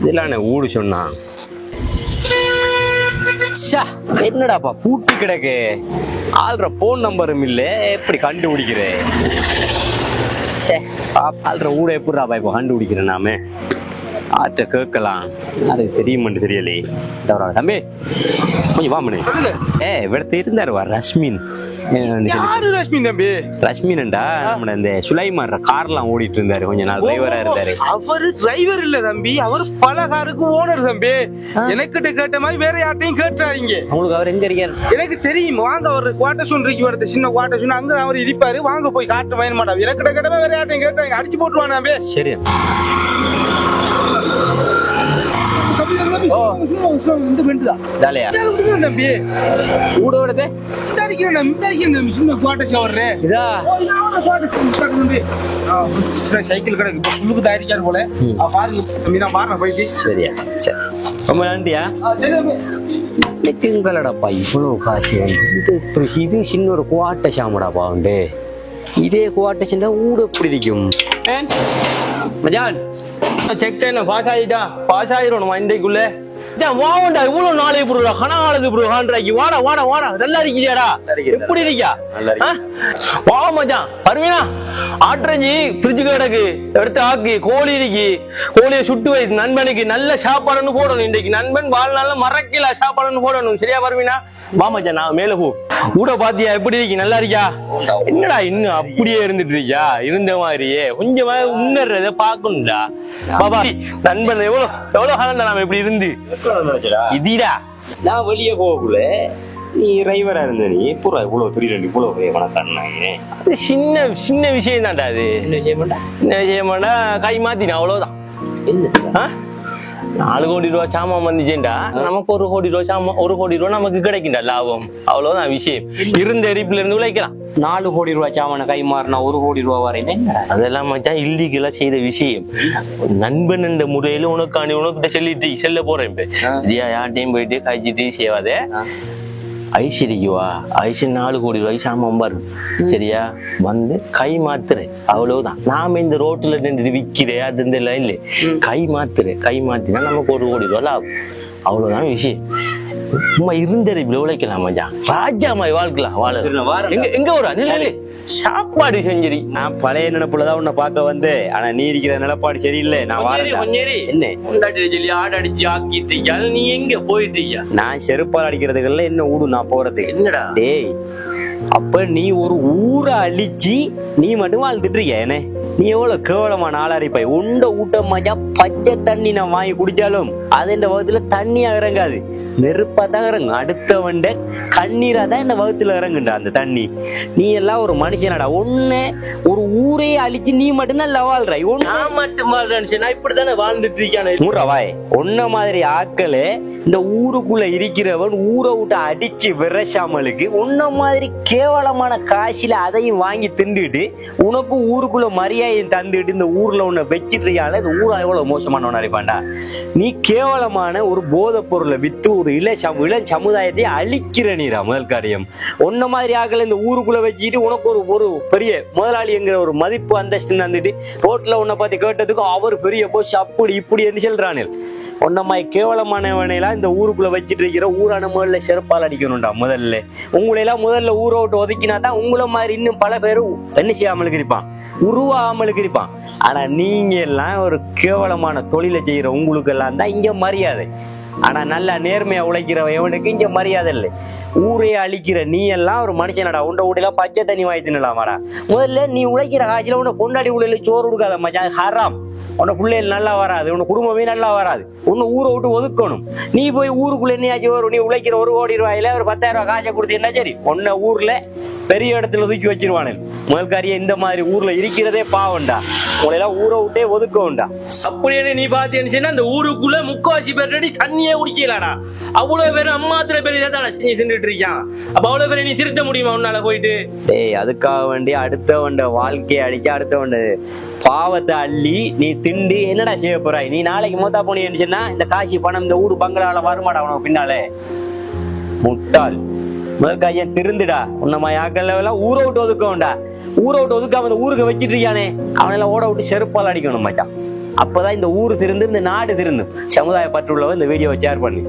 இதெல்லாம் ஊடு சொன்னான். என்னடாப்பா பூட்டி கிடக்கு, ஆள்ற போன் நம்பரும் இல்ல, எப்படி கண்டுபிடிக்கிறேன்? ஆள்ற ஊட எப்படிடாப்பா இப்ப கண்டுபிடிக்கிறேன்? நாம ஆட்ட கேட்கலாம், அது தெரியுமான்னு தெரியலே. தம்பி கொஞ்சம் வாமனே. இவிடத்து இருந்தாரு ரஷ்மின். ரஷ்மின் தம்பி? ரஷ்மின்டா நம்ம இந்த சுலைமான் கார்லாம் ஓடிட்டு இருந்தாரு, கொஞ்ச நாள் டிரைவரா இருந்தாரு. அவரு டிரைவர் இல்ல தம்பி, அவரு பல காருக்கு ஓனர் தம்பி. எனக்கிட்ட கேட்ட மாதிரி வேற யார்ட்டையும் கேட்டுறாதீங்க. உங்களுக்கு அவர் எங்க இருக்காரு? எனக்கு தெரியும். வாங்க, ஒரு குவார்டர் சொன்னிக்கு வரது, சின்ன குவார்டர் சொன்ன அங்க அவர் இருப்பாரு. வாங்க போய் காட்டு வயன் மாட்டா. எனக்கிட்ட கேட்ட வேற யார்ட்டையும் கேட்டாங்க, அடிச்சு போட்டுருவான் தம்பி. சரி தம்பி ஊடோடதே சின்ன குவார்டர் ஷவர் சைக்கிள் கிடக்கு. இப்ப சுழுக்கு தயாரிக்காரு போல பாருங்க தம்பி. நான் பாருங்க போயிட்டு. சரியா? சரி, ரொம்ப நன்றியா. எங்களடாப்பா இவ்வளவு காசு இது சின்ன ஒரு குவாட்ட சாமடாப்பா உண்டு. இதே குவாட்ட செஞ்சா ஊட பிடிக்கும். மஜான் செக் டைம்ல பாஸ் ஆயிட்டா, பாஸ் ஆயிரும் இன்றைக்குள்ள. வாண்டா இவ்வளவு நாளை புடுறா கனகாலத்து புடு காண்றாக்கி. வாடா வாடா வாடா, நல்லா இருக்கியாடா? எப்படி இருக்கியா? வா மச்சான். பர்வீனா ஆட்ரஞ்சி ஃப்ரிட்ஜ் கிடக்கு, எடுத்து ஆக்கி. கோழி இருக்கு, கோழியை சுட்டு வை. நண்பனுக்கு நல்ல சாப்பாடுன்னு போடணும். இன்றைக்கு நண்பன் வாழ்நாள்ல மறக்கல சாப்பாடுன்னு போடணும். சரியா பர்வீனா? வா மச்சான், நான் மேல போ. கூட பாத்தியா எப்படி இருக்கு? நல்லா இருக்கியா? என்னடா இன்னும் அப்படியே இருந்துட்டு இருக்கியா? இருந்த மாதிரியே கொஞ்சமா முன்னேறத பாக்கணும்டா. பாபா நண்பன் எவ்வளவு எவ்வளவு காலம் நாம இப்படி இருந்து இதா. நான் வெளியே போகக்குள்ள நீ டிரைவரா இருந்த, நீ பூரா இவ்வளவு தெரியல, இவ்வளவு வணக்காங்க. அது சின்ன சின்ன விஷயம் தான்டா. அது என்ன விஷயமாடா? கை மாத்தினா அவ்வளவுதான். என்ன 4 கோடி ரூபாய் சாமான் வந்துச்சேன்டா, நமக்கு 1 கோடி ரூபாய் சாமான், 1 கோடி ரூபாய் நமக்கு கிடைக்குண்டா லாபம். அவ்வளவுதான் விஷயம். இருந்த எரிப்புல இருந்து உழைக்கலாம். 4 கோடி ரூபாய் சாமான கை மாறினா 1 கோடி ரூபாய் வரையும் அதெல்லாம் மச்சான் இல்லீகலா செய்த விஷயம். நண்பன் என்ற முறையில உனக்காண்டி உனக்கிட்ட சொல்லிட்டு செல்ல போறேன். இப்ப யார்ட்டையும் போயிட்டு காய்ச்சிட்டு செய்வாதே. ஐஸ்வரிக்குவா ஐஸ்வரி 4 கோடி ரூபாய் சாமான் பாரு. சரியா? வந்து கை மாத்துறேன், அவ்வளவுதான். நாம இந்த ரோட்ல நின்று விக்கிறேன் அது இந்த லைன்ல கை மாத்துறேன். கை மாத்தினா நமக்கு 1 கோடி ரூபாய் லாபம். அவ்வளவுதான் விஷயம். சும்மா இருந்தது இப்படி உழைக்கலாம் மச்சான். ராஜா மாதிரி வாழ்க்கலாம். வாழ எங்க ஒரு நிலை சாப்பாடு செஞ்சிரி. நான் பழைய நினைப்புலதான் உன்னை பார்க்க வந்து, ஆனா நீ இருக்கிற நிலப்பாடு சரியில்லை. நான் என்ன ஆடு அடிச்சு ஆக்கிட்டு நீ எங்க போயிட்டு? நான் செருப்பால் அடிக்கிறதுக்குள்ள என்ன ஊடு நான் போறதுக்கு? என்னடா டேய், அப்ப நீ ஒரு ஊரை அழிச்சு நீ மட்டும் வாழ்ந்துட்டு இருக்க. என்ன நீ எவ்வளவு கேவலமான ஆளாரிப்பாய். உண்ட ஊட்டம் மஜா பச்சை தண்ணி நான் வாங்கி குடிச்சாலும் அது இந்த வகுத்துல தண்ணியா இறங்காது, நெருப்பா தான் இறங்கும். அடுத்த வண்ட கண்ணீரா தான் இந்த வகுத்துல இறங்குண்டா அந்த தண்ணி. நீ எல்லாம் ஒரு மனுஷனடா. ஒண்ணு ஒரு ஊரையே அழிச்சு நீ மட்டும்தான் வாழ்றாய். நான் மட்டும் வாழ்றேன் இப்படித்தானே வாழ்ந்துட்டு இருக்கானே. ஊரவாய் ஒன்ன மாதிரி ஆக்களு இந்த ஊருக்குள்ள இருக்கிறவன் ஊரை விட்டு அடிச்சு விரசாமலுக்கு உன்ன மாதிரி கேவலமான காசில அதையும் வாங்கி திண்டுட்டு உனக்கு ஊருக்குள்ள மரியாதையும் தந்துட்டு இந்த ஊர்ல உன்னை வச்சிட்டு இருக்கால. இந்த ஊரா எவ்வளவு மோசமானவன் அறிப்பாண்டா. நீ கேவலமான ஒரு போதை பொருளை வித்து ஒரு இளம் சமுதாயத்தை அழிக்கிற நீரா முதல் காரியம். உன்ன மாதிரி ஆக்களை இந்த ஊருக்குள்ள வச்சுக்கிட்டு உனக்கு ஒரு பெரிய முதலாளிங்கிற ஒரு மதிப்பு அந்தஸ்து தந்துட்டு ரோட்ல உன்னை பார்த்து கேட்டதுக்கு அவர் பெரிய போச்சு அப்படி இப்படி என்று சொல்றானே. ஒன்னமாய் கேவலமானவனையெல்லாம் இந்த ஊருக்குள்ள வச்சிட்டு இருக்கிற ஊரான முதல்ல செருப்பால் அடிக்கணும்டா. முதல்ல உங்களையெல்லாம் முதல்ல ஊரை விட்டு ஒதுக்கினா தான் உங்களை மாதிரி இன்னும் பல பேரும் என்ன செய்யாமலுக்கு இருப்பான், உருவாமலுக்கு இருப்பான். ஆனா நீங்க எல்லாம் ஒரு கேவலமான தொழிலை செய்யற உங்களுக்கு எல்லாம் தான் இங்க மரியாதை. ஆனா நல்லா நேர்மையா உழைக்கிறவன் எவனுக்கு இங்க மரியாதை இல்லை. ஊரே அழிக்கிற நீ எல்லாம் ஒரு மனுஷனடா. உண்ட வீட்டுல பச்சை தண்ணி வாங்கி தின்னலாமாடா? முதல்ல நீ உழைக்கிற காய்ச்சல உன்னை கொண்டாடி உள்ள சோறு கொடுக்காத மச்சான், ஹராம். உன்னை பிள்ளைகள் நல்லா வராது, உன்னை குடும்பமே நல்லா வராது. உன்னை ஊரை விட்டு ஒதுக்கணும். நீ போய் ஊருக்குள்ள என்னையாச்சும் வரும். நீ உழைக்கிற 1 கோடி ரூபாயில ஒரு 10,000 ரூபாய் காசை கொடுத்து என்ன சரி உன்னை ஊர்ல பெரிய இடத்துல ஒதுக்கி வச்சிருவானு. முதல் காரியம் இந்த மாதிரி ஊர்ல இருக்கிறதே பாவண்டா. உங்களெல்லாம் ஊரை விட்டே ஒதுக்கவுண்டா. அப்படியே நீ பாத்தீங்கன்னா இந்த ஊருக்குள்ள 3/4 பேர் தண்ணியே குடிக்கலாடா. அவ்வளவு பேர் அம்மாத்திர பேர் இதான் செஞ்சுட்டு இருக்கான். அப்ப அவ்வளவு பேரை நீ திருத்த முடியுமா உன்னால போயிட்டு? ஏய், அதுக்காக வேண்டி அடுத்தவண்ட வாழ்க்கையை அடிச்சு அடுத்தவண்ட பாவத்தை அள்ளி நீ திண்டு என்னடா செய்ய போறாய்? நீ நாளைக்கு மூத்தா போனீங்கன்னா இந்த காசி பணம் இந்த ஊரு பங்களால வருமாடா உனக்கு பின்னாலே? முட்டாள். முதல் கையன் திருந்துடா. உன்னமா யாக்கெல்லாம் ஊரை விட்டு ஒதுக்கவுண்டா. ஊரை விட்டு ஒதுக்காம இந்த ஊருக்கு வச்சிட்டு இருக்கானே அவனெல்லாம் ஓட விட்டு செருப்பால் அடிக்கணும் மச்சான். அப்பதான் இந்த ஊர் திருந்தும் இந்த நாடு திருந்தும். சமுதாய பற்றுள்ளவ இந்த வீடியோவை ஷேர் பண்ணி